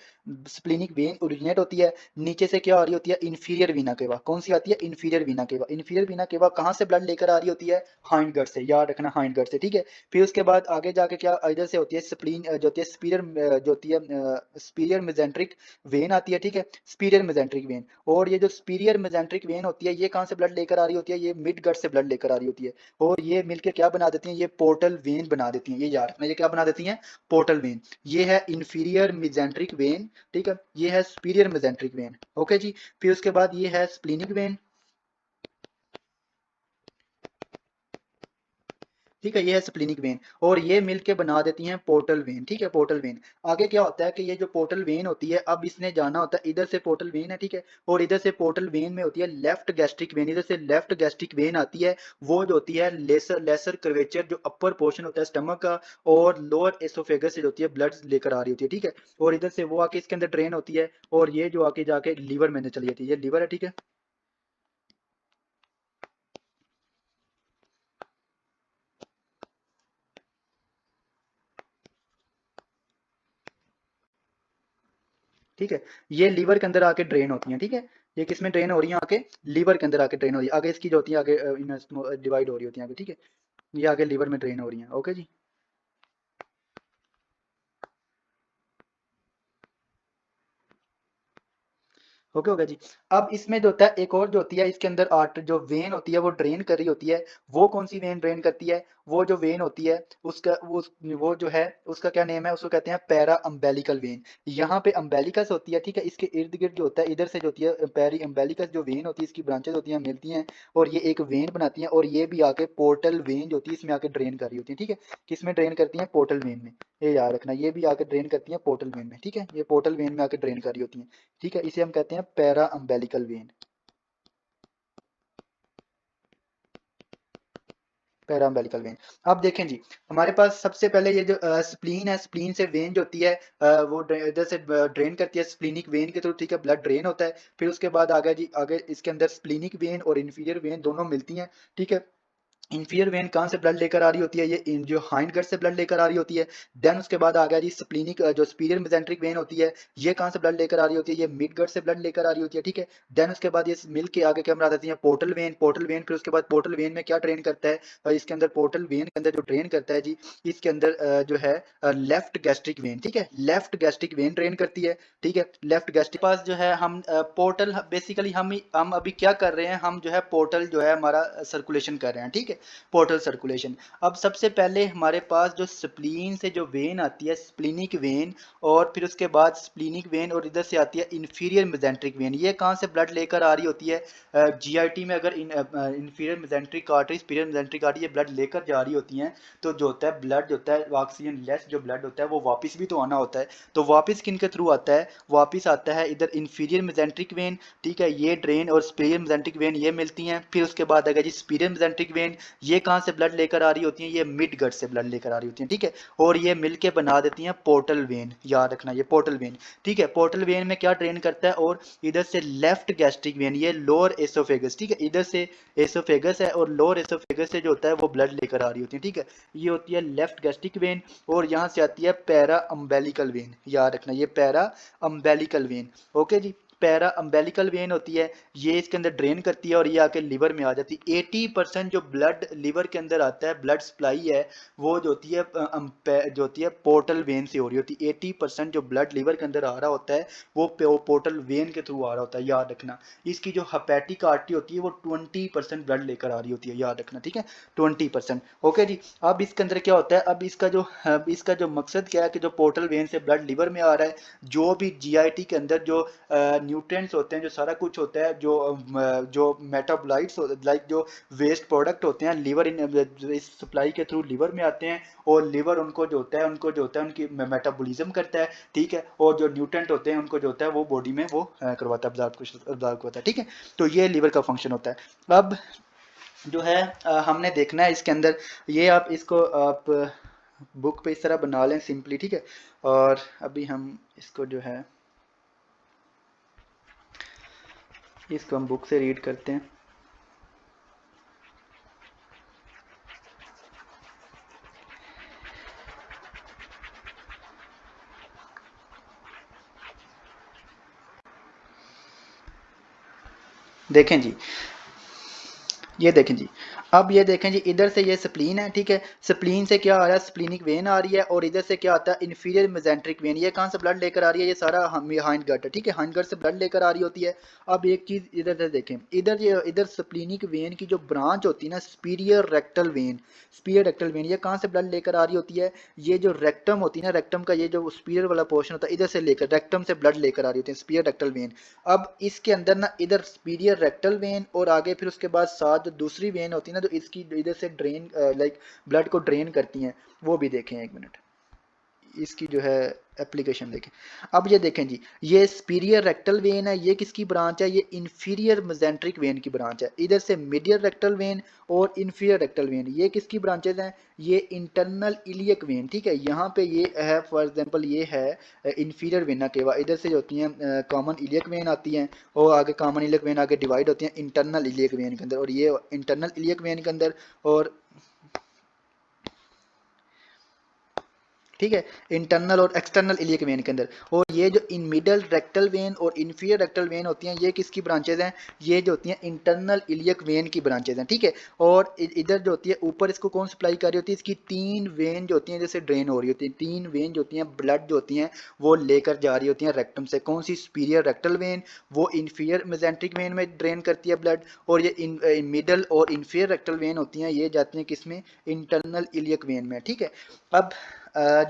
स्प्लीनिक वेन ओरिजिनेट होती है, नीचे से क्या आ रही होती है, इंफीरियर वीना केवा। कौन सी आती है, इंफीरियर वीना केवा। इंफीरियर वीना केवा कहाँ से ब्लड लेकर आ रही होती है, हाइंड गट से, याद रखना, हाइंड गट से, ठीक है। फिर उसके बाद आगे जाके क्या इधर से होती है स्प्लीन जो होती है स्पीरियर जो होती है स्पीरियर मेजेंट्रिक वेन आती है, ठीक है, स्पीरियर मेजेंट्रिक वेन। और ये जो स्पीरियर मेजेंट्रिक वेन होती है ये कहाँ से ब्लड लेकर आ रही होती है, ये मिड गट से ब्लड लेकर आ रही होती है। और ये मिलकर क्या बना देती हैं, ये पोर्टल वेन बना देती हैं, ये याद रखना, ये क्या बना देती हैं, पोर्टल वेन। ये है इंफीरियर मेजेंट्रिक वेन, ठीक है, ये है सुपीरियर मेजेंट्रिक वेन, ओके जी। फिर उसके बाद ये है स्प्लीनिक वेन, ठीक है, ये है स्प्लीनिक वेन। और ये मिलके बना देती हैं पोर्टल वेन, ठीक है, पोर्टल वेन। आगे क्या होता है कि ये जो पोर्टल वेन होती है, अब इसने जाना होता है, इधर से पोर्टल वेन है, ठीक है, और इधर से पोर्टल वेन में होती है लेफ्ट गैस्ट्रिक वेन, इधर से लेफ्ट गैस्ट्रिक वेन आती है। वो जो होती है लेसर लेसर कर्वेचर, जो अपर पोर्शन होता है स्टमक का और लोअर एसोफेगस से जो होती है ब्लड लेकर आ रही होती है, ठीक है। और इधर से वो आके इसके अंदर ड्रेन होती है, और ये जो आके जाके लीवर में चली जाती है, ये लीवर है, ठीक है। ठीक है, ये लीवर के अंदर आके ड्रेन होती हैं, ठीक है। ये किस में ड्रेन हो रही है, आके लीवर के अंदर आके ड्रेन हो रही है, आगे इसकी जो होती है आगे डिवाइड हो रही होती है आगे, ठीक है। ये आगे लीवर में ड्रेन हो रही है, ओके जी। ओके हो गया जी। अब इसमें जो होता है एक और जो होती है इसके अंदर आर्ट जो वेन होती है वो ड्रेन कर रही होती है। वो कौन सी वेन ड्रेन करती है, वो जो वेन होती है उसका वो जो है उसका क्या नेम है, उसको कहते हैं पैरा अम्बेलिकल वेन। यहाँ पे अम्बेलिकस होती है, ठीक है, इसके इर्द गिर्द जो होता है इधर से जो होती है पेरी अम्बेलिकस जो वेन होती है, इसकी ब्रांचेस होती हैं, मिलती हैं, और ये एक वेन बनाती हैं। और ये भी आके पोर्टल वेन जो होती है इसमें आके ड्रेन कर रही होती है, ठीक है। किस में ड्रेन करती हैं, पोर्टल वेन में। ये याद रखना, ये भी आके ड्रेन करती हैं पोर्टल वेन में, ठीक है, ये पोर्टल वेन में आके ड्रेन कर रही होती हैं, ठीक है। इसे हम कहते हैं para umbilical when, para umbilical when. अब देखें जी, हमारे पास सबसे पहले ये जो स्प्लीन है, स्प्लीन से वेन जो होती है वो इधर से ड्रेन करती है स्प्लीनिक वेन के थ्रू, ठीक है, ब्लड ड्रेन होता है। फिर उसके बाद आगे जी, आगे इसके अंदर स्प्लीनिक वेन और इन्फीरियर वेन दोनों मिलती हैं, ठीक है। इंफीरियर वेन कहाँ से ब्लड लेकर आ रही होती है, ये जो हाइंड गट से ब्लड लेकर आ रही होती है। देन उसके बाद आ गया जी स्प्लीनिक जो सुपीरियर मेसेंट्रिक वेन होती है, ये कहाँ से ब्लड लेकर आ रही होती है, ये मिड गट से ब्लड लेकर आ रही होती है, ठीक है। देन उसके बाद ये मिल के आगे क्या बना देती है, पोर्टल वेन, पोर्टल वेन। फिर उसके बाद पोर्टल वेन में क्या ट्रेन करता है, इसके अंदर पोर्टल वेन के अंदर जो ट्रेन करता है जी, इसके अंदर जो है लेफ्ट गैस्ट्रिक वेन, ठीक है, लेफ्ट गैस्ट्रिक वेन ट्रेन करती है, ठीक है। लेफ्ट गैस्ट्रिक पास जो है हम पोर्टल बेसिकली हम अभी क्या कर रहे हैं, हम जो है पोर्टल जो है हमारा सर्कुलेशन कर रहे हैं, ठीक है, पोर्टल सर्कुलेशन। अब सबसे पहले हमारे पास जो स्प्लीन से जो वेन आती है, स्प्लीनिक वेन, और फिर उसके बाद स्प्लीनिक वेन और इधर से आती है इंफीरियर मेजेंट्रिक वेन। ये कहाँ से ब्लड लेकर आ रही होती है, जीआईटी में अगर inferior mesenteric artery superior mesenteric artery ये ब्लड लेकर जा रही होती हैं, तो जो होता है ब्लड जो होता है ऑक्सीजन लेस जो ब्लड होता है वो वापस भी तो आना होता है। तो वापस किन के थ्रू आता है, वापस आता है इधर इंफीरियर मेजेंट्रिक वेन, ठीक है, ये ड्रेन और सुपीरियर मेजेंट्रिक वेन ये मिलती हैं। फिर उसके बाद आएगा जी सुपीरियर मेजेंट्रिक वेन, ये कहाँ से ब्लड लेकर आ रही होती हैं, ये मिड गट से ब्लड लेकर आ रही होती हैं, ठीक है। और ये मिलके बना देती हैं पोर्टल वेन, याद रखना, ये पोर्टल वेन, ठीक है। पोर्टल वेन में क्या ड्रेन करता है, और इधर से लेफ्ट गैस्ट्रिक वेन, ये लोअर एसोफेगस, ठीक है, इधर से एसोफेगस है और लोअर एसोफेगस से जो होता है वो ब्लड लेकर आ रही होती है, ठीक है। ये होती है लेफ्ट गैस्ट्रिक वेन। और यहाँ से आती है पैरा अम्बेलिकल वेन, याद रखना, ये पैरा अम्बेलिकल वेन, ओके जी। पैरा अम्बेलिकल वेन होती है, ये इसके अंदर ड्रेन करती है और ये आके लिवर में आ जाती है। 80% जो ब्लड लिवर के अंदर आता है, ब्लड सप्लाई है, वो जो होती है जो होती है पोर्टल वेन से हो रही होती है। 80% जो ब्लड लिवर के अंदर आ रहा होता है वो पोर्टल वेन के थ्रू आ रहा होता है, याद रखना। इसकी जो हेपेटिक आर्टरी होती है वो 20% ब्लड लेकर आ रही होती है, याद रखना, ठीक है, 20%, ओके जी। अब इसके अंदर क्या होता है, अब इसका जो मकसद क्या है कि जो पोर्टल वेन से ब्लड लिवर में आ रहा है, जो भी जीआईटी के अंदर जो न्यूट्रिएंट्स होते हैं, जो सारा कुछ होता है, जो मेटाबोलाइट्स लाइक जो वेस्ट प्रोडक्ट होते हैं, लिवर इन इस सप्लाई के थ्रू लिवर में आते हैं, और लिवर उनको जो होता है उनकी मेटाबॉलिज्म करता है, ठीक है। और जो न्यूट्रिएंट होते हैं उनको जो होता है वो बॉडी में वो करवाता है, अब्जॉर्ब करवाता है, ठीक है। तो ये लिवर का फंक्शन होता है। अब जो है हमने देखना है इसके अंदर, ये आप इसको आप बुक पे इस तरह बना लें सिंपली, ठीक है। और अभी हम इसको जो है इसको हम बुक से रीड करते हैं। देखें जी, ये देखें जी, अब ये देखें जी, इधर से ये स्प्लीन है, ठीक है। स्प्लीन से क्या आ रहा है, स्प्लीनिक वेन आ रही है, और इधर से क्या आता है, इन्फीरियर मेजेंट्रिक वेन। ये कहाँ से ब्लड लेकर आ रही है, ये सारा हाइंड गट है, ठीक है, हाइंड गट से ब्लड लेकर आ रही होती है। अब एक चीज इधर से देखें, इधर ये इधर स्प्लीनिक वेन की जो ब्रांच होती है ना, superior rectal vein, superior rectal vein, ये कहाँ से ब्लड लेकर आ रही होती है, ये जो रेक्टम होती है ना, रेक्टम का ये जो स्पीरियर वाला पोर्शन होता है, इधर से लेकर रेक्टम से ब्लड लेकर आ रही होती है, स्पीरियर रेक्टल वेन। अब इसके अंदर ना इधर स्पीरियर रेक्टल वेन, और आगे फिर उसके बाद साथ जो दूसरी वेन होती है ना, जो इसकी इधर से ड्रेन लाइक ब्लड को ड्रेन करती हैं, वो भी देखें एक मिनट, इसकी जो है एप्लीकेशन देखें। अब ये देखें जी, ये स्पीरियर रेक्टल वेन है, ये किसकी ब्रांच है, ये इंफीरियर मेजेंट्रिक वेन की ब्रांच है। इधर से मिडियल रेक्टल वेन और इंफीरियर रेक्टल वेन, ये किसकी ब्रांचेज हैं, ये इंटरनल इलियक वेन, ठीक है। यहाँ पे ये है फॉर एग्जांपल, ये है इंफीरियर वेना केवा, इधर से जो होती हैं कॉमन इलियक वेन आती हैं, और आगे कॉमन इलियक वेन आगे डिवाइड होती हैं इंटरनल इलियक वेन के अंदर, और ये इंटरनल इलियक वेन के अंदर, और ठीक है, इंटरनल और एक्सटर्नल इलियक वेन के अंदर। और ये जो इन मिडल रेक्टल वेन और इन्फीरियर रेक्टल वेन होती हैं, ये किसकी ब्रांचेज हैं, ये जो होती हैं इंटरनल इलियक वेन की ब्रांचेज हैं, ठीक है। और इधर जो होती है ऊपर, इसको कौन सप्लाई कर रही होती है, इसकी तीन वेन जो होती हैं जैसे ड्रेन हो रही होती है, तीन वेन जो होती हैं ब्लड जो होती हैं वो लेकर जा रही होती हैं रेक्टम से। कौन सी, सुपीरियर रेक्टल वेन, वो इन्फीरियर मेजेंट्रिक वेन में ड्रेन करती है ब्लड, और ये मिडल और इन्फीरियर रेक्टल वेन होती हैं, ये जाती हैं किसमें, इंटरनल इलियक वेन में, ठीक है। अब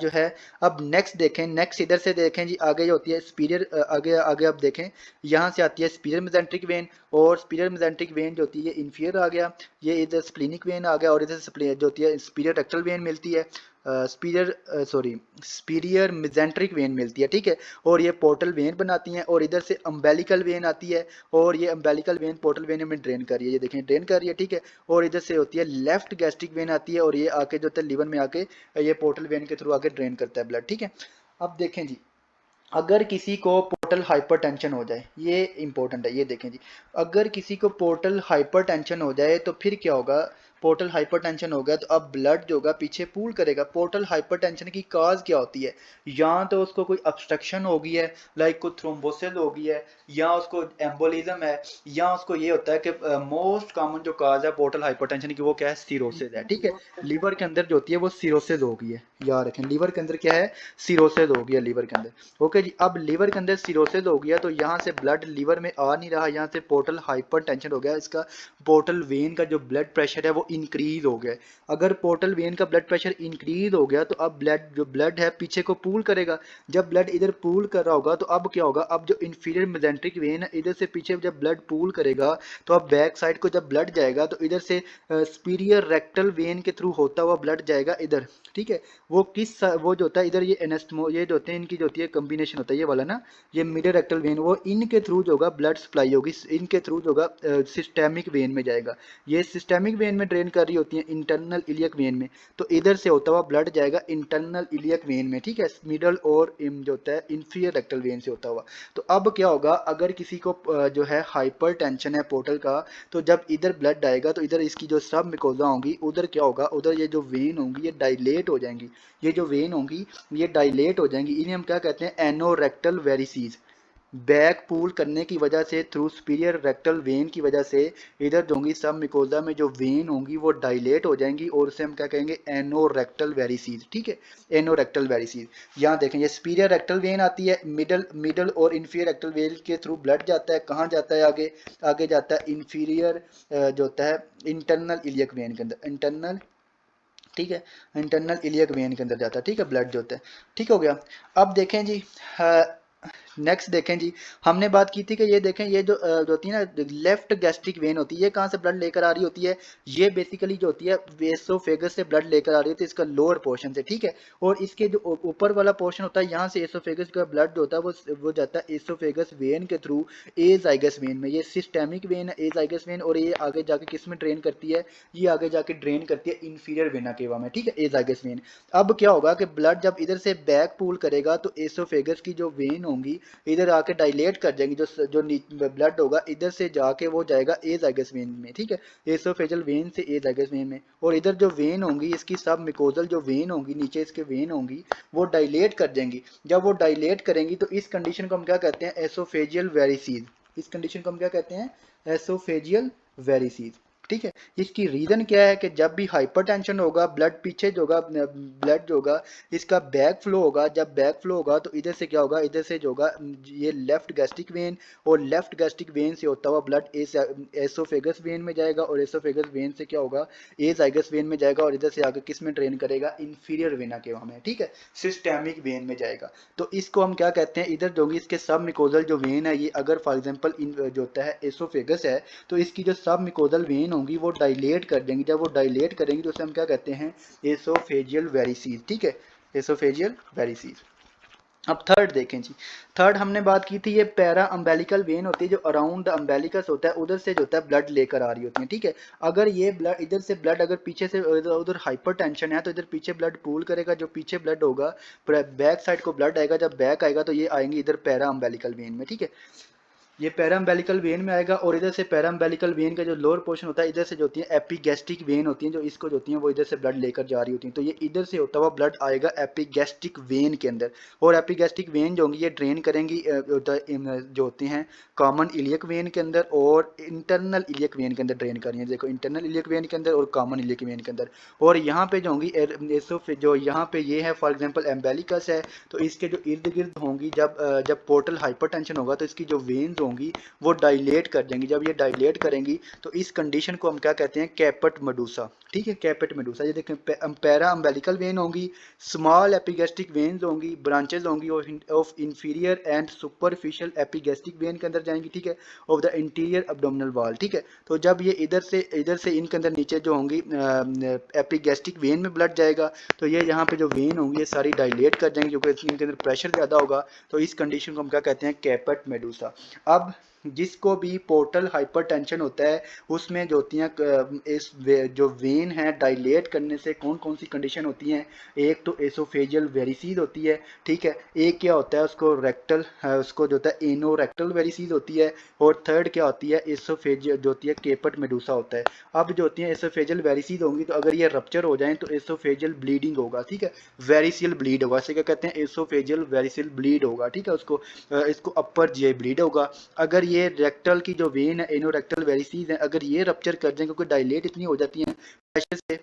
जो है, अब नेक्स्ट देखें, नेक्स्ट इधर से देखें जी, आगे जो होती है स्पीरियर, आगे आगे आप देखें, यहाँ से आती है स्पीरियर मेजेंट्रिक वेन, और स्पीरियर मेजेंट्रिक वेन जो होती है ये इन्फीरियर आ गया, ये इधर स्प्लीनिक वेन आ गया, और इधर जो होती है स्पीरियर रेक्टल वेन मिलती है, superior sorry superior mesenteric when मिलती है, ठीक है। और ये पोर्टल वेन बनाती हैं, और इधर से अम्बेलिकल वेन आती है, और ये अम्बेलिकल वेन पोर्टल वेन में ड्रेन कर रही है, ये देखें ड्रेन कर रही है, ठीक है। और इधर से होती है लेफ्ट गैस्ट्रिक वेन आती है, और ये आके जो होता है लीवर में आके ये पोर्टल वेन के थ्रू आगे ड्रेन करता है ब्लड, ठीक है। अब देखें जी, अगर किसी को पोर्टल हाइपरटेंशन हो जाए, ये इंपॉर्टेंट है, ये देखें जी, अगर किसी को पोर्टल हाइपरटेंशन हो जाए तो फिर क्या होगा, पोर्टल हाइपरटेंशन हो गया तो अब ब्लड जो होगा पीछे पूल करेगा। पोर्टल हाइपरटेंशन की काज क्या होती है, या तो उसको कोई ऑब्स्ट्रक्शन हो गई है, लाइक कोई थ्रोम्बोसिस हो गई है, या उसको एम्बोलिज्म है, या उसको ये होता है कि मोस्ट कॉमन जो काज है पोर्टल हाइपरटेंशन की वो क्या है, सिरोसिस है, ठीक है। लीवर के अंदर जो होती है वो सिरोसिस हो गई है, याद रखें, लीवर के अंदर क्या है, सिरोसिस हो गया लीवर के अंदर, ओके जी। अब लीवर के अंदर सिरोसिस हो गया तो यहाँ से ब्लड लीवर में आ नहीं रहा, यहाँ से पोर्टल हाइपरटेंशन हो गया, इसका पोर्टल वेन का जो ब्लड प्रेशर है वो इंक्रीज हो गया। अगर पोर्टल वेन का ब्लड प्रेशर इंक्रीज हो गया तो अब ब्लड जो ब्लड है पीछे को पूल करेगा। जब ब्लड इधर पूल कर रहा होगा तो अब क्या होगा, अब जो इंफीरियर मेजेंट्रिक वेन है इधर से पीछे जब ब्लड पूल करेगा तो अब बैक साइड को जब ब्लड जाएगा तो इधर से स्पीरियर रेक्टल वेन के थ्रू होता हुआ ब्लड जाएगा इधर, ठीक है। वो जो होता है इधर ये एनेस्टमो, ये जो होते हैं इनकी जो होती है कॉम्बिनेशन होता है ये वाला ना, ये मिडिल रेक्टल वेन, वो इनके थ्रू जो होगा ब्लड सप्लाई होगी, इनके थ्रू जो होगा सिस्टेमिक वेन में जाएगा। ये सिस्टेमिक वेन में ड्रेन कर रही होती है इंटरनल इलियक वेन में, तो इधर से होता हुआ ब्लड जाएगा इंटरनल इलियक वेन में, ठीक है, मिडल और जो होता है इंफीरियर रेक्टल वेन से होता हुआ। तो अब क्या होगा, अगर किसी को जो है हाइपर टेंशन है पोर्टल का, तो जब इधर ब्लड आएगा तो इधर इसकी जो सब मिकोजा होंगी, उधर क्या होगा, उधर ये जो वेन होंगी ये डायलेट हो जाएंगी, ये जो वेन होंगी ये डायलेट हो जाएंगी, इन्हें हम क्या कहते हैं, एनोरेक्टल वेरिसीज। बैक पूल करने की वजह से थ्रू सुपीरियर रेक्टल वेन की वजह से इधर जो होंगी सब मिकोजा में जो वेन होंगी वो डायलेट हो जाएंगी, और उसे हम क्या कहेंगे, एनोरेक्टल वेरिसीज, ठीक है, एनोरेक्टल वेरिसीज। यहाँ देखें ये सुपीरियर रेक्टल वेन आती है, मिडल मिडल और इंफीरियर रेक्टल वेन के थ्रू ब्लड जाता है, कहाँ जाता है, आगे आगे जाता है इंफीरियर जो होता है इंटरनल इलियक वेन के अंदर, इंटरनल, ठीक है, इंटरनल इलियक वेन के अंदर जाता है, ठीक है, ब्लड जो होता है, ठीक हो गया। अब देखें जी, नेक्स्ट देखें जी, हमने बात की थी कि ये देखें, ये जो होती है ना लेफ्ट गैस्ट्रिक वेन होती है, ये कहाँ से ब्लड लेकर आ रही होती है, ये बेसिकली जो होती है एसोफेगस से ब्लड लेकर आ रही होती है, इसका लोअर पोर्शन से, ठीक है। और इसके जो ऊपर वाला पोर्शन होता है, यहाँ से एसोफेगस का ब्लड जो होता है वो जाता है एसोफेगस वेन के थ्रू एजाइगस वेन में। ये सिस्टेमिक वेन है एजाइगस वेन, और ये आगे जाके किस में ड्रेन करती है, ये आगे जाके ड्रेन करती है इंफीरियर वेना केवा में, ठीक है, एजाइगस वेन। अब क्या होगा कि ब्लड जब इधर से बैक पूल करेगा तो एसोफेगस की जो वेन होंगी इधर आके डायलेट कर जाएंगी, जो ब्लड होगा इधर से जाके वो जाएगा एजाइगस वेन में, ठीक है, एसोफेजल वेन से एजाइगस वेन में। और इधर जो वेन होंगी इसकी सब मिकोजल जो वेन होंगी, नीचे इसके वेन होंगी, वो डायलेट कर जाएंगी। जब वो डायलेट करेंगी तो इस कंडीशन को हम क्या कहते हैं, एसोफेजियल वेरिसीज। इस कंडीशन को हम क्या कहते हैं, एसोफेजियल वेरिसीज, ठीक है। इसकी रीजन क्या है कि जब भी हाइपरटेंशन होगा, ब्लड पीछे जो होगा, ब्लड जो होगा इसका बैक फ्लो होगा, जब बैक फ्लो होगा तो इधर से क्या होगा, इधर से जो होगा ये लेफ्ट गैस्ट्रिक वेन, और लेफ्ट गैस्ट्रिक वेन से होता हुआ ब्लड एसोफेगस वेन में जाएगा, और एसोफेगस वेन से क्या होगा, एजाइगस वेन में जाएगा, और इधर से आगे किस में ड्रेन करेगा, इंफीरियर वेना के में, ठीक है, सिस्टेमिक वेन में जाएगा। तो इसको हम क्या कहते हैं, इधर जो होंगी इसके सब मिकोजल जो वेन है, ये अगर फॉर एग्जांपल जो होता है एसोफेगस है, तो इसकी जो सब मिकोजल वेन होंगी वो डायलेट कर देंगी। जब वो डायलेट करेंगी तो उसे हम क्या कहते हैं, एसोफेजियल वेरिसीज, ठीक है, एसोफेजियल वेरिसीज। अब थर्ड देखें जी, थर्ड हमने बात की थी, ये पैरा अम्बेलिकल वेन होती है जो अराउंड द अम्बेलिकस होता है, उधर से जो होता है ब्लड लेकर आ रही होती है, ठीक है। अगर ये ब्लड इधर से ब्लड अगर पीछे से उधर हाइपरटेंशन है तो इधर पीछे ब्लड पूल करेगा, जो पीछे ब्लड होगा बैक साइड को ब्लड आएगा, जब बैक आएगा तो ये आएंगे इधर पैरा अम्बेलिकल वेन में, ठीक है, ये पैराम्बेलिकल वेन में आएगा। और इधर से पैराम्बेलिकल वेन का जो लोअर पोर्शन होता है, इधर से जो होती है एपिगैस्ट्रिक वेन होती है, जो इसको जो होती है वो इधर से ब्लड लेकर जा रही होती है, तो ये इधर से होता हुआ ब्लड आएगा एपिगैस्ट्रिक वेन के अंदर। और एपिगैस्ट्रिक वेन जो होंगी ये ड्रेन करेंगी जो होती हैं कॉमन इलियक वेन के अंदर और इंटरनल इलियक वेन के अंदर ड्रेन कर रही है, देखो इंटरनल इलियक वेन के अंदर और कॉमन इलियक वेन के अंदर। और यहाँ पे जो होंगी जो यहाँ पे ये है फॉर एग्जाम्पल एम्बेलिकस है, तो इसके जो इर्द गिर्द होंगी, जब पोर्टल हाइपरटेंशन होगा तो इसकी जो वेन्स होंगी वो डायलेट कर देंगी। जब ये डायलेट करेंगी तो इस कंडीशन को हम क्या कहते हैं, कैपेट मेडुसा, ठीक है, कैपेट मेडुसा। ये देखें, पैरा अम्बेलिकल वेन होंगी, स्मॉल एपिगैस्ट्रिक वेन्स होंगी, ब्रांचेज होंगी of inferior and superficial epigastric when के अंदर जाएंगी, ठीक है, of the interior abdominal wall, ठीक है। तो जब ये इधर से इनके अंदर नीचे जो होंगी एपिगैस्ट्रिक वेन में ब्लड जाएगा, तो ये यहाँ पे जो वेन होंगी ये सारी डायलेट कर जाएंगी, क्योंकि इनके अंदर प्रेशर ज़्यादा होगा, तो इस कंडीशन को हम क्या कहते हैं, कैपेट मेडुसा। अब जिसको भी पोर्टल हाइपरटेंशन होता है उसमें जो होती हैं जो वेन है डायलेट करने से कौन कौन सी कंडीशन होती हैं, एक तो एसोफेजियल वेरिसीज होती है, ठीक है, एक क्या होता है उसको रेक्टल, उसको जो होता है एनोरेक्टल वेरिसीज होती है, और थर्ड क्या होती है एसोफेजियल जो होती है केपट मेडुसा होता है। अब जो होती है एसोफेजियल वेरिसीज होंगी तो अगर ये रप्चर हो जाए तो एसोफेजियल ब्लीडिंग होगा, ठीक है, वेरिसियल ब्लीड होगा, इसे क्या कहते हैं, एसोफेजियल वेरिसियल ब्लीड होगा, ठीक है, उसको इसको अपर जे ब्लीड होगा। अगर ये रेक्टल की जो वेन है एनोरेक्टल वेरिसीज है, अगर ये रप्चर कर जाए क्योंकि डायलेट इतनी हो जाती है प्रेशर से,